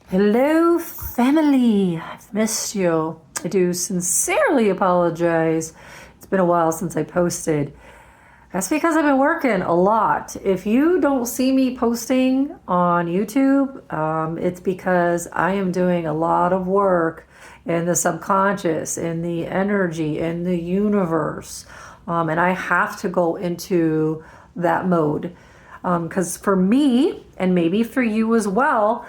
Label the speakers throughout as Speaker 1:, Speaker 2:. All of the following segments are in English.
Speaker 1: Hello, family. I've missed you. I do sincerely apologize. It's been a while since I posted. That's because I've been working a lot. If you don't see me posting on YouTube, it's because I am doing a lot of work in the subconscious, in the energy, in the universe. And I have to go into that mode. Because for me, and maybe for you as well,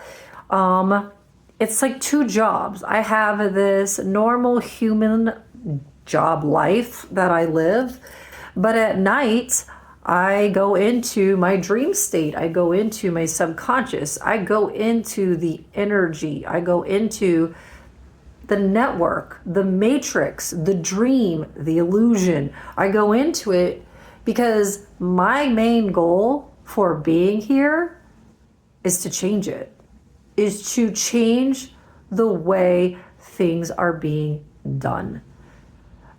Speaker 1: it's like two jobs. I have this normal human job life that I live, but at night I go into my dream state. I go into my subconscious. I go into the energy. I go into the network, the matrix, the dream, the illusion. I go into it because my main goal for being here is to change it. Is to change the way things are being done.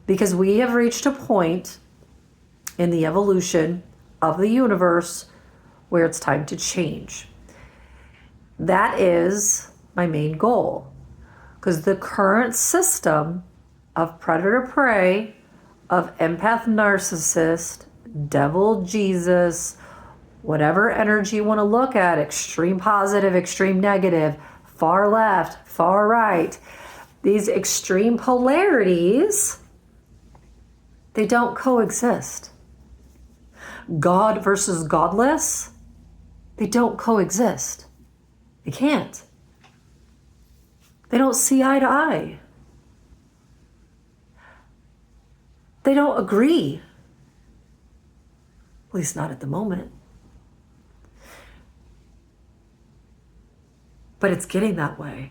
Speaker 1: Because we have reached a point in the evolution of the universe where it's time to change. That is my main goal. Because the current system of predator-prey, of empath-narcissist, devil Jesus, whatever energy you want to look at, extreme positive, extreme negative, far left, far right, these extreme polarities, they don't coexist. God versus godless, they don't coexist. They can't. They don't see eye to eye. They don't agree. At least not at the moment. But it's getting that way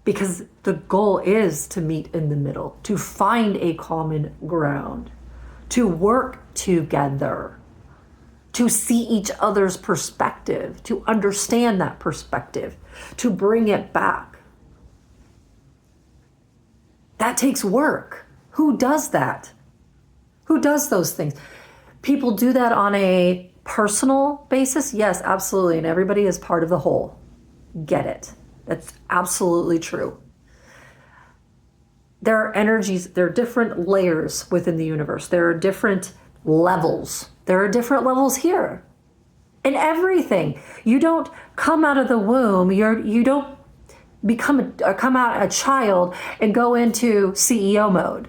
Speaker 1: because the goal is to meet in the middle, to find a common ground, to work together, to see each other's perspective, to understand that perspective, to bring it back. That takes work. Who does that? Who does those things? People do that on a personal basis. Yes, absolutely. And everybody is part of the whole. Get it. That's absolutely true. There are energies, there are different layers within the universe. There are different levels. There are different levels here. In everything. You don't come out of the womb, you don't come out a child and go into CEO mode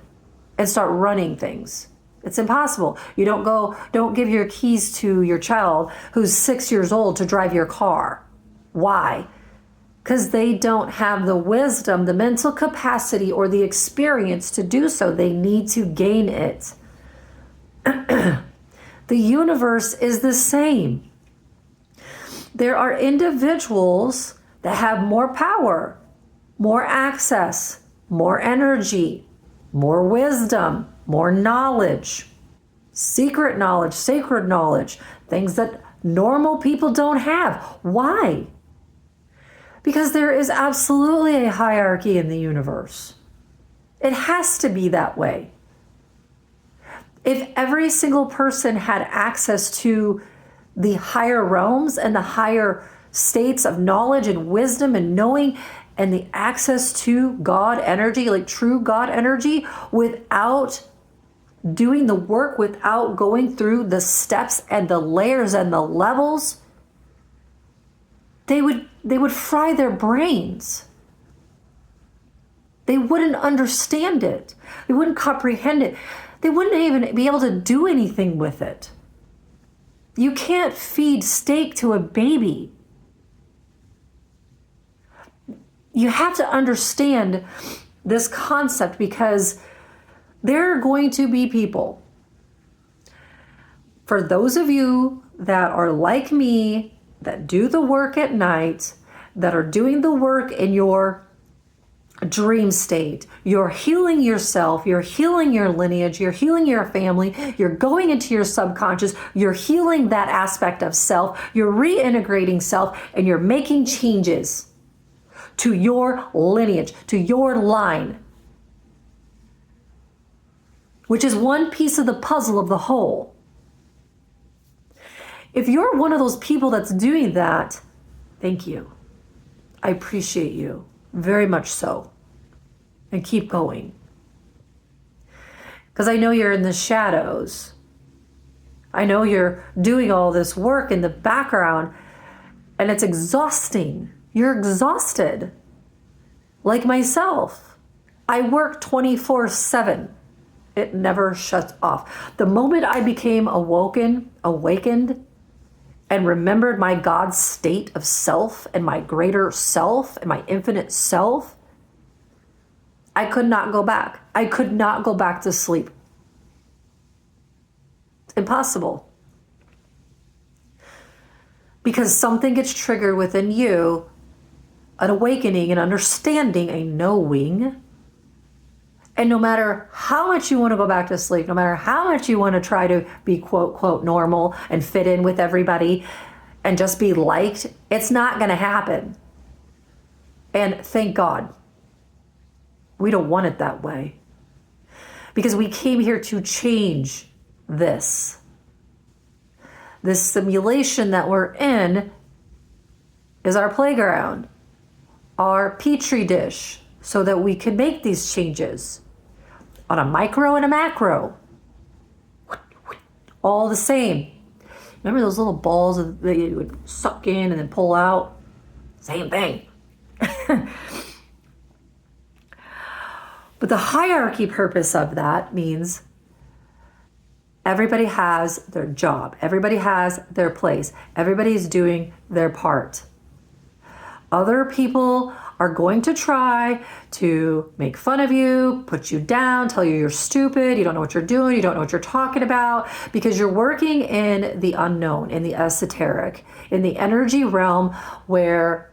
Speaker 1: and start running things. It's impossible. You don't give your keys to your child who's 6 years old to drive your car. Why? Because they don't have the wisdom, the mental capacity, or the experience to do so. They need to gain it. The universe is the same. There are individuals that have more power, more access, more energy, more wisdom, more knowledge, secret knowledge, sacred knowledge, things that normal people don't have. Why? Because there is absolutely a hierarchy in the universe. It has to be that way. If every single person had access to the higher realms and the higher states of knowledge and wisdom and knowing and the access to God energy, like true God energy, without doing the work, without going through the steps and the layers and the levels, they would fry their brains. They wouldn't understand it. They wouldn't comprehend it. They wouldn't even be able to do anything with it. You can't feed steak to a baby. You have to understand this concept because there are going to be people. For those of you that are like me, that do the work at night, that are doing the work in your dream state, you're healing yourself, you're healing your lineage, you're healing your family, you're going into your subconscious, you're healing that aspect of self, you're reintegrating self, and you're making changes to your lineage, to your line, which is one piece of the puzzle of the whole. If you're one of those people that's doing that, thank you. I appreciate you very much so. And keep going. Because I know you're in the shadows. I know you're doing all this work in the background, and it's exhausting. You're exhausted. Like myself. I work 24/7. It never shuts off. The moment I became awakened, and remembered my God state of self and my greater self and my infinite self, I could not go back. I could not go back to sleep. It's impossible. Because something gets triggered within you, an awakening, an understanding, a knowing. And no matter how much you want to go back to sleep, no matter how much you want to try to be quote, quote, normal and fit in with everybody and just be liked, it's not going to happen. And thank God. We don't want it that way. Because we came here to change this. This simulation that we're in is our playground, our petri dish, so that we can make these changes on a micro and a macro. All the same. Remember those little balls that you would suck in and then pull out? Same thing. But the hierarchy purpose of that means everybody has their job. Everybody has their place. Everybody's doing their part. Other people are going to try to make fun of you, put you down, tell you you're stupid, you don't know what you're doing, you don't know what you're talking about, because you're working in the unknown, in the esoteric, in the energy realm where,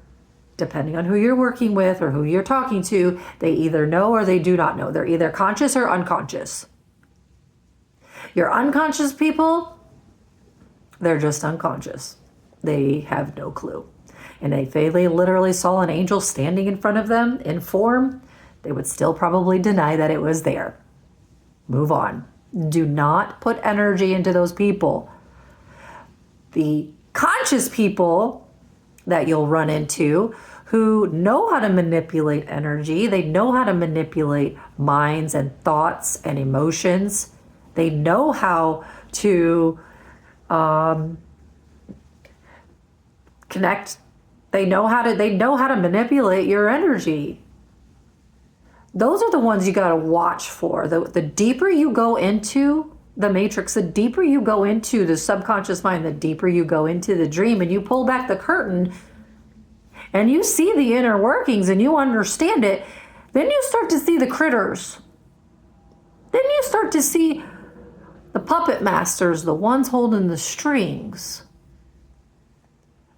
Speaker 1: depending on who you're working with or who you're talking to, they either know or they do not know. They're either conscious or unconscious. Your unconscious people, they're just unconscious. They have no clue. And if they literally saw an angel standing in front of them in form, they would still probably deny that it was there. Move on. Do not put energy into those people. The conscious people that you'll run into who know how to manipulate energy, they know how to manipulate minds and thoughts and emotions. They know how to connect. They know how to manipulate your energy. Those are the ones you got to watch for. The deeper you go into the matrix, the deeper you go into the subconscious mind, the deeper you go into the dream, and you pull back the curtain and you see the inner workings and you understand it, then you start to see the critters. Then you start to see the puppet masters, the ones holding the strings,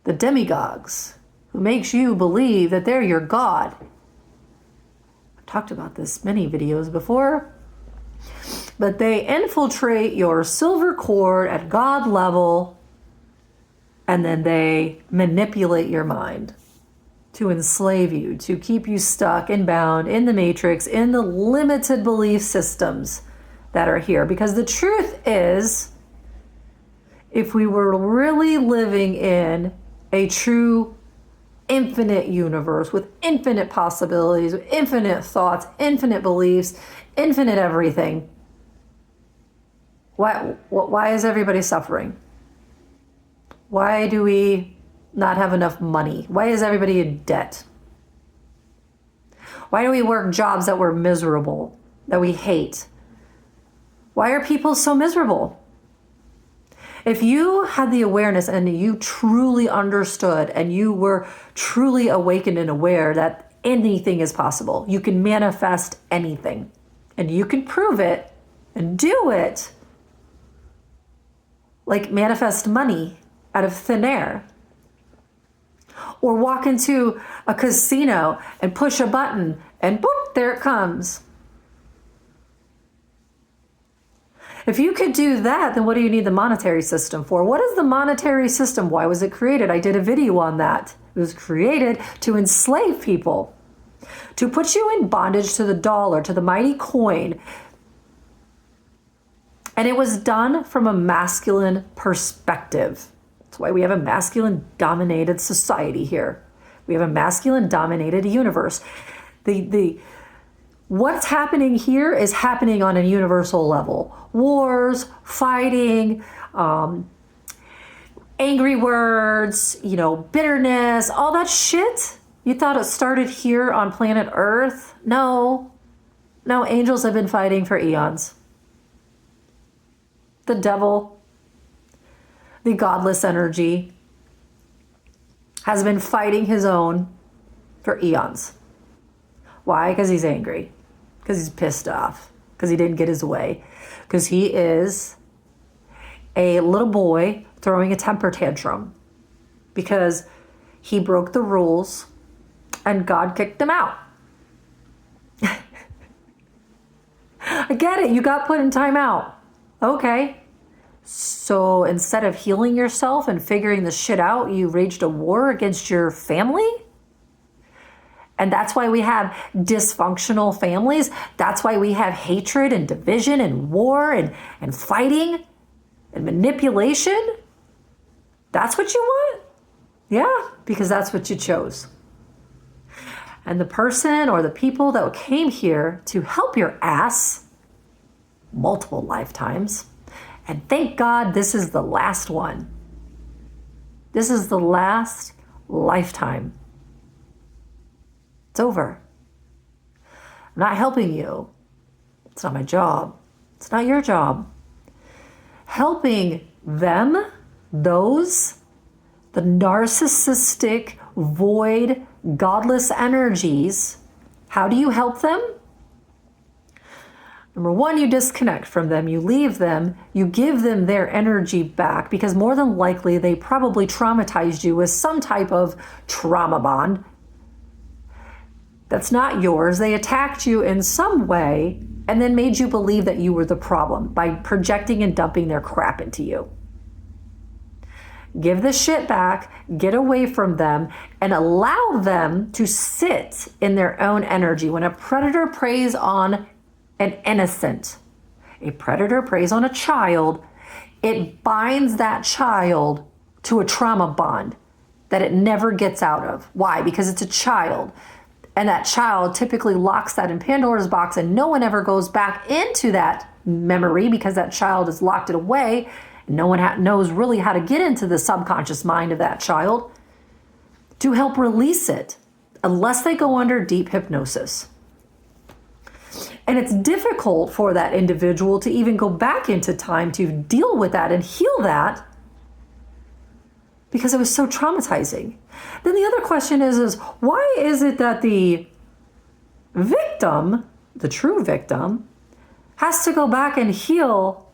Speaker 1: the demigods, who makes you believe that they're your God. I've talked about this many videos before, but they infiltrate your silver cord at God level, and then they manipulate your mind to enslave you, to keep you stuck and bound in the matrix, in the limited belief systems that are here. Because the truth is, if we were really living in a true infinite universe with infinite possibilities, with infinite thoughts, infinite beliefs, infinite everything, why is everybody suffering? Why do we not have enough money? Why is everybody in debt? Why do we work jobs that we're miserable, that we hate? Why are people so miserable? If you had the awareness and you truly understood and you were truly awakened and aware that anything is possible, you can manifest anything and you can prove it and do it, like manifest money out of thin air, or walk into a casino and push a button and boop, there it comes. If you could do that, then what do you need the monetary system for? What is the monetary system? Why was it created? I did a video on that. It was created to enslave people, to put you in bondage to the dollar, to the mighty coin. And it was done from a masculine perspective. That's why we have a masculine dominated society here. We have a masculine dominated universe. What's happening here is happening on a universal level. Wars, fighting, angry words, bitterness, all that shit. You thought it started here on planet Earth? No, angels have been fighting for eons. The devil, the godless energy, has been fighting his own for eons. Why? Because he's angry. Because he's pissed off. Because he didn't get his way. Because he is a little boy throwing a temper tantrum. Because he broke the rules and God kicked him out. I get it. You got put in timeout. Okay. So instead of healing yourself and figuring the shit out, you waged a war against your family? And that's why we have dysfunctional families. That's why we have hatred and division and war and fighting and manipulation. That's what you want? Yeah, because that's what you chose. And the person or the people that came here to help your ass multiple lifetimes. And thank God this is the last one. This is the last lifetime. It's over. I'm not helping you. It's not my job. It's not your job. Helping them, the narcissistic, void, godless energies, how do you help them? Number one, you disconnect from them, you leave them, you give them their energy back, because more than likely they probably traumatized you with some type of trauma bond that's not yours. They attacked you in some way and then made you believe that you were the problem by projecting and dumping their crap into you. Give the shit back, get away from them, and allow them to sit in their own energy. When a predator preys on an innocent, a predator preys on a child, it binds that child to a trauma bond that it never gets out of. Why? Because it's a child. And that child typically locks that in Pandora's box, and no one ever goes back into that memory because that child has locked it away. No one knows really how to get into the subconscious mind of that child to help release it unless they go under deep hypnosis. And it's difficult for that individual to even go back into time to deal with that and heal that because it was so traumatizing. Then the other question is why is it that the victim, the true victim, has to go back and heal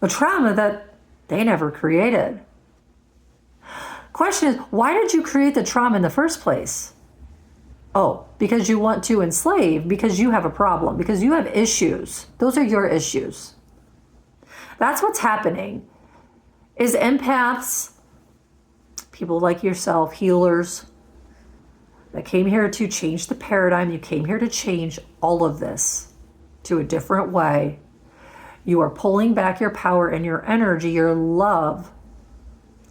Speaker 1: a trauma that they never created? Question is, why did you create the trauma in the first place? Oh, because you want to enslave, because you have a problem, because you have issues. Those are your issues. That's what's happening. Is empaths, people like yourself, healers, that came here to change the paradigm. You came here to change all of this to a different way. You are pulling back your power and your energy, your love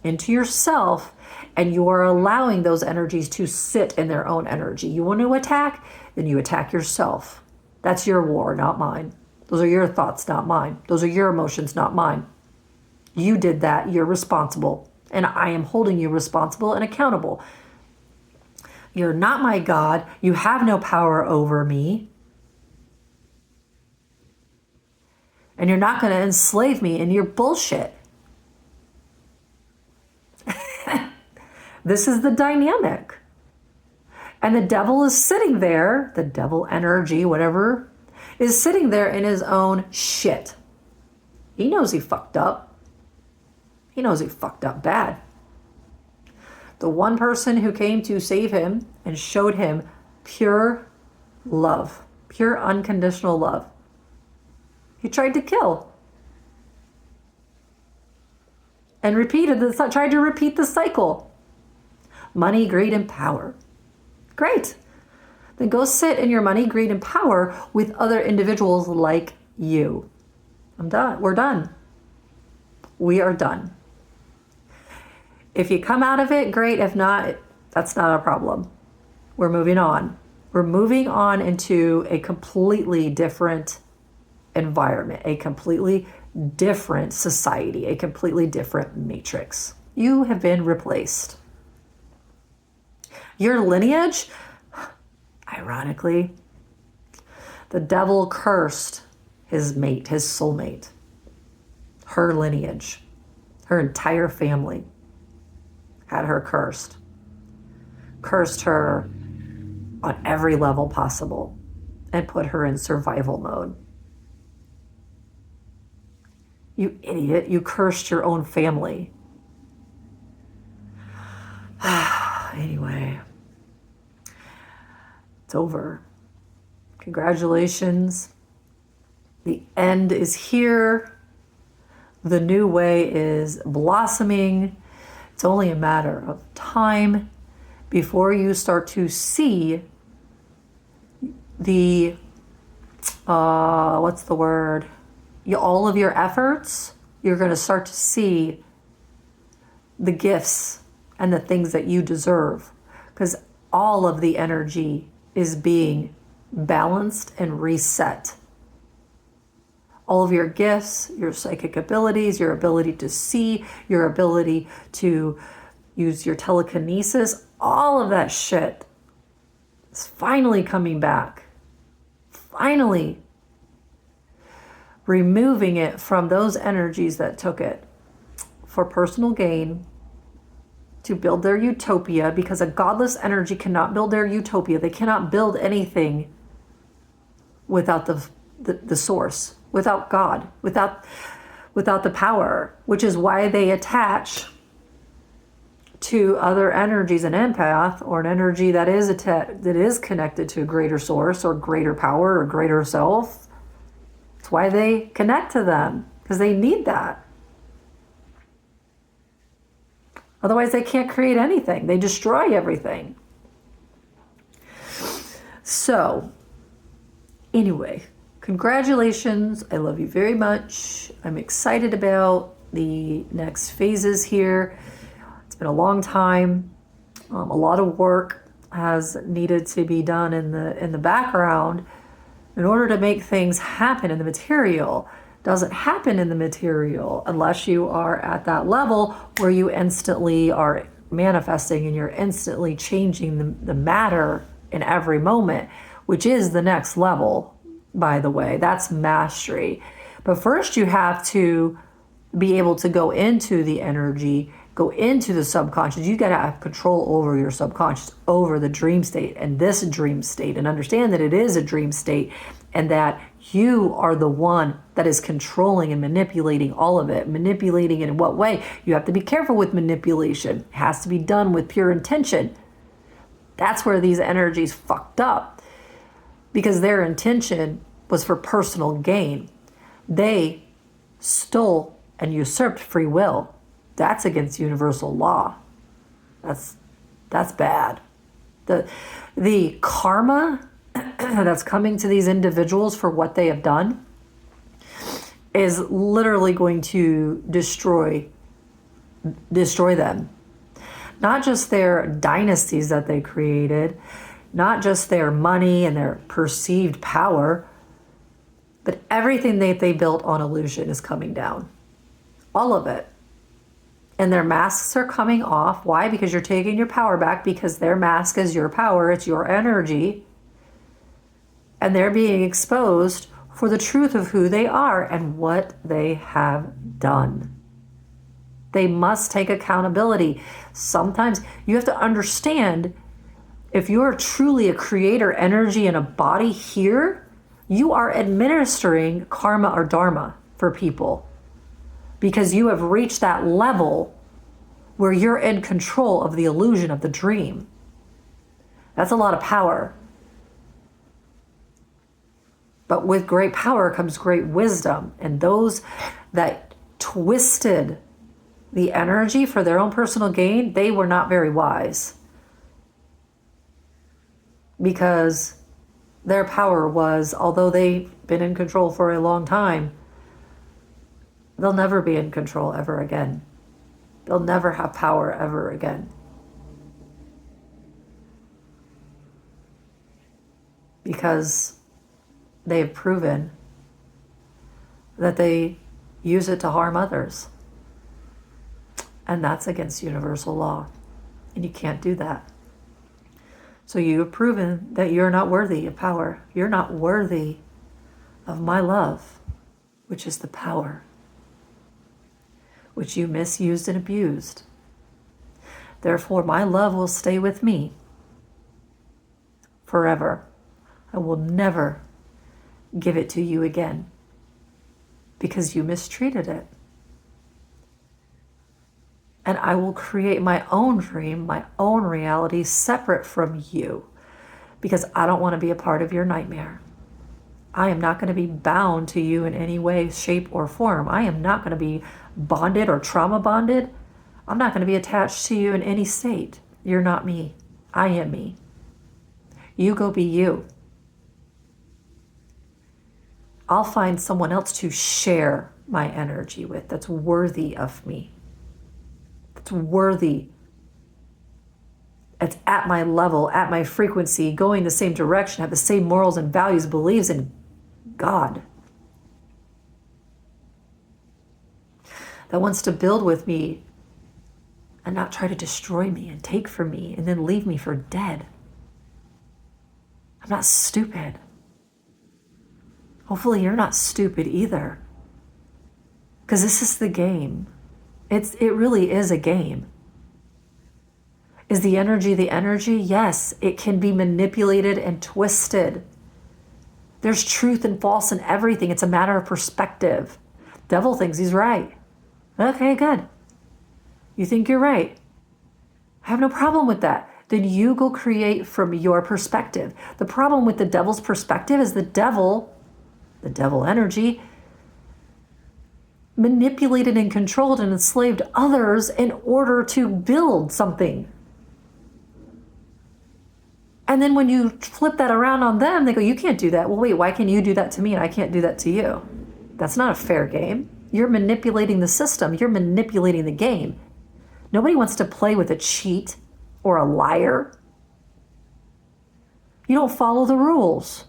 Speaker 1: into yourself, and you are allowing those energies to sit in their own energy. You want to attack, then you attack yourself. That's your war, not mine. Those are your thoughts, not mine. Those are your emotions, not mine. You did that. You're responsible. And I am holding you responsible and accountable. You're not my God. You have no power over me. And you're not going to enslave me in your bullshit. This is the dynamic. And the devil is sitting there, the devil energy, whatever, is sitting there in his own shit. He knows he fucked up. He knows he fucked up bad. The one person who came to save him and showed him pure love, pure unconditional love, he tried to kill. And tried to repeat the cycle. Money, greed, and power. Great. Then go sit in your money, greed, and power with other individuals like you. I'm done. We're done. We are done. If you come out of it, great. If not, That's not a problem. We're moving on. We're moving on into a completely different environment, a completely different society, a completely different matrix. You have been replaced. Your lineage, ironically, the devil cursed his mate, his soulmate, her lineage, her entire family had her cursed her on every level possible and put her in survival mode. You idiot, you cursed your own family. Anyway, it's over. Congratulations. The end is here. The new way is blossoming. It's only a matter of time before you start to see the, all of your efforts. You're going to start to see the gifts and the things that you deserve, because all of the energy is being balanced and reset. All of your gifts, your psychic abilities, your ability to see, your ability to use your telekinesis, all of that shit is finally coming back. Finally removing it from those energies that took it for personal gain, to build their utopia, because a godless energy cannot build their utopia. They cannot build anything without the source, without God, without the power, which is why they attach to other energies, an empath or an energy that is connected to a greater source or greater power or greater self. It's why they connect to them, because they need that. Otherwise, they can't create anything. They destroy everything. So, anyway, congratulations. I love you very much. I'm excited about the next phases here. It's been a long time. A lot of work has needed to be done in the background in order to make things happen in the material. Doesn't happen in the material unless you are at that level where you instantly are manifesting and you're instantly changing the matter in every moment, which is the next level, by the way. That's mastery. But first you have to be able to go into the energy, go into the subconscious. You got to have control over your subconscious, over the dream state and this dream state, and understand that it is a dream state and that you are the one that is controlling and manipulating all of it. Manipulating it in what way? You have to be careful with manipulation. It has to be done with pure intention. That's where these energies fucked up, because their intention was for personal gain. They stole and usurped free will. That's against universal law. That's bad. The karma that's coming to these individuals for what they have done is literally going to destroy them. Not just their dynasties that they created, not just their money and their perceived power, but everything that they built on illusion is coming down. All of it. And their masks are coming off. Why? Because you're taking your power back, because their mask is your power, it's your energy. And they're being exposed for the truth of who they are and what they have done. They must take accountability. Sometimes you have to understand, if you are truly a creator energy in a body here, you are administering karma or dharma for people, because you have reached that level where you're in control of the illusion of the dream. That's a lot of power. But with great power comes great wisdom. And those that twisted the energy for their own personal gain, they were not very wise. Because their power was, although they've been in control for a long time, they'll never be in control ever again. They'll never have power ever again. because they have proven that they use it to harm others. And that's against universal law. And you can't do that. So you have proven that you're not worthy of power. You're not worthy of my love, which is the power which you misused and abused. Therefore, my love will stay with me forever. I will never give it to you again because you mistreated it. And I will create my own dream, my own reality separate from you because I don't want to be a part of your nightmare. I am not going to be bound to you in any way, shape, or form. I am not going to be bonded or trauma bonded. I'm not going to be attached to you in any state. You're not me. I am me. You go be you. I'll find someone else to share my energy with that's worthy of me. That's worthy. It's at my level, at my frequency, going the same direction, have the same morals and values, believes in God. That wants to build with me and not try to destroy me and take from me and then leave me for dead. I'm not stupid. Hopefully you're not stupid either. Because this is the game. It really is a game. Is the energy the energy? Yes, it can be manipulated and twisted. There's truth and false in everything. It's a matter of perspective. Devil thinks he's right. Okay, good. You think you're right. I have no problem with that. Then you go create from your perspective. The problem with the devil's perspective is the devil energy, manipulated and controlled and enslaved others in order to build something. And then when you flip that around on them, they go, you can't do that. Well, wait, why can you do that to me and I can't do that to you? That's not a fair game. You're manipulating the system. You're manipulating the game. Nobody wants to play with a cheat or a liar. You don't follow the rules.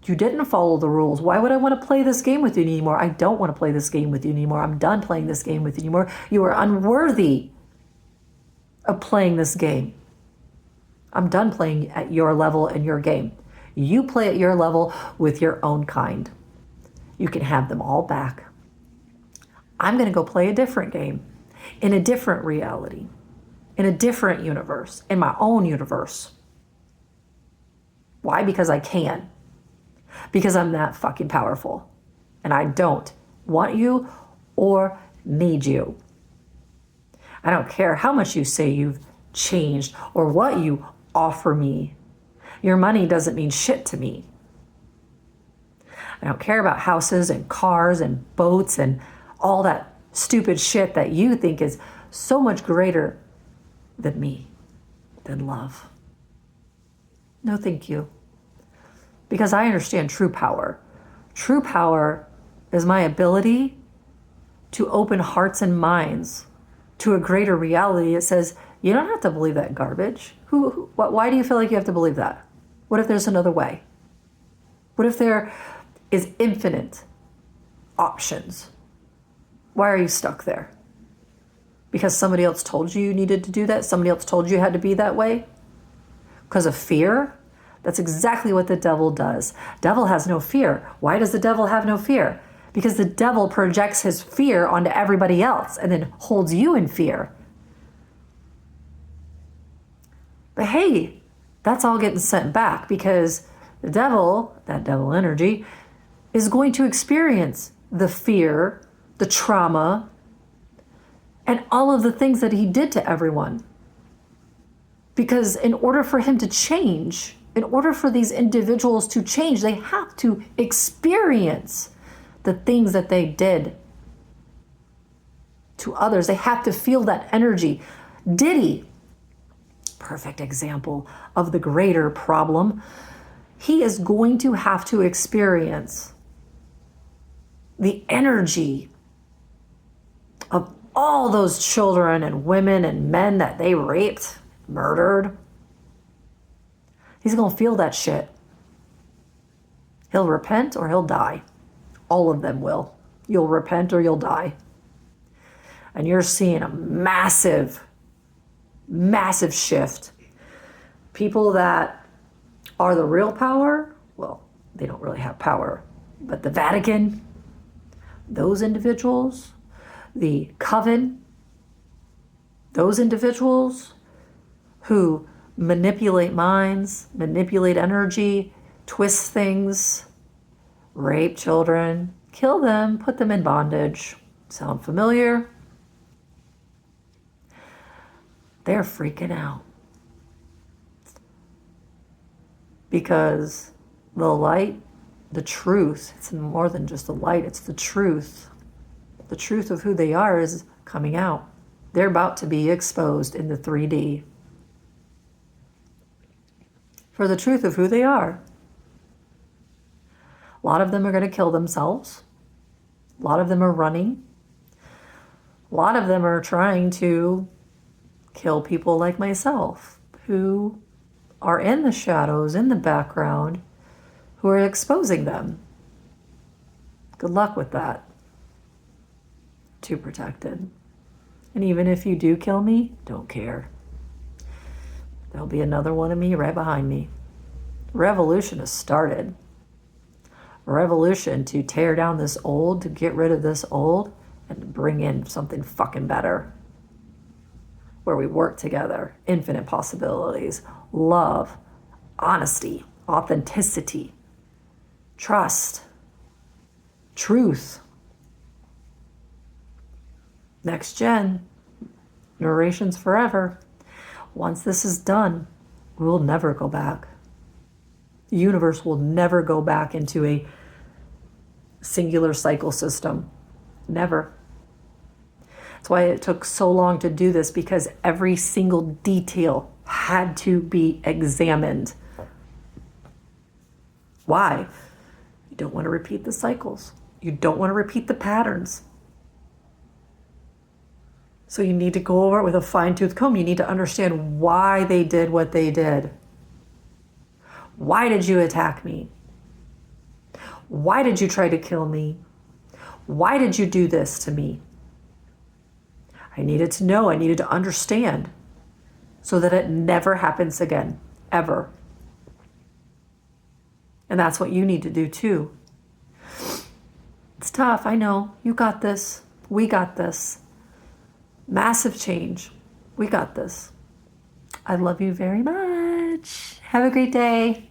Speaker 1: You didn't follow the rules. Why would I want to play this game with you anymore? I don't want to play this game with you anymore. I'm done playing this game with you anymore. You are unworthy of playing this game. I'm done playing at your level and your game. You play at your level with your own kind. You can have them all back. I'm going to go play a different game in a different reality, in a different universe, in my own universe. Why? Because I can. Because I'm that fucking powerful. And I don't want you or need you. I don't care how much you say you've changed or what you offer me. Your money doesn't mean shit to me. I don't care about houses and cars and boats and all that stupid shit that you think is so much greater than me, than love. No, thank you. Because I understand true power. True power is my ability to open hearts and minds to a greater reality. It says, you don't have to believe that garbage. Why do you feel like you have to believe that? What if there's another way? What if there is infinite options? Why are you stuck there? Because somebody else told you you needed to do that? Somebody else told you had to be that way? Because of fear? That's exactly what the devil does. Devil has no fear. Why does the devil have no fear? Because the devil projects his fear onto everybody else and then holds you in fear. But hey, that's all getting sent back because the devil, that devil energy, is going to experience the fear, the trauma, and all of the things that he did to everyone. Because in order for him to change, in order for these individuals to change, they have to experience the things that they did to others. They have to feel that energy. Diddy, perfect example of the greater problem. He is going to have to experience the energy of all those children and women and men that they raped, murdered. He's going to feel that shit. He'll repent or he'll die. All of them will. You'll repent or you'll die. And you're seeing a massive, massive shift. People that are the real power, well, they don't really have power, but the Vatican, those individuals, the coven, those individuals who manipulate minds, manipulate energy, twist things, rape children, kill them, put them in bondage. Sound familiar? They're freaking out. Because the light, the truth, it's more than just the light, it's the truth. The truth of who they are is coming out. They're about to be exposed in the 3D. For the truth of who they are. A lot of them are going to kill themselves. A lot of them are running. A lot of them are trying to kill people like myself, who are in the shadows, in the background, who are exposing them. Good luck with that. Too protected. And even if you do kill me, don't care. There'll be another one of me right behind me. Revolution has started. A revolution to tear down this old, to get rid of this old, and to bring in something fucking better. Where we work together, infinite possibilities, love, honesty, authenticity, trust, truth. Next gen, narrations forever. Once this is done, we'll never go back. The universe will never go back into a singular cycle system. Never. That's why it took so long to do this, because every single detail had to be examined. Why? You don't want to repeat the cycles. You don't want to repeat the patterns. So you need to go over it with a fine-tooth comb. You need to understand why they did what they did. Why did you attack me? Why did you try to kill me? Why did you do this to me? I needed to know, I needed to understand, so that it never happens again, ever. And that's what you need to do too. It's tough, I know. You got this. We got this. Massive change. We got this. I love you very much. Have a great day.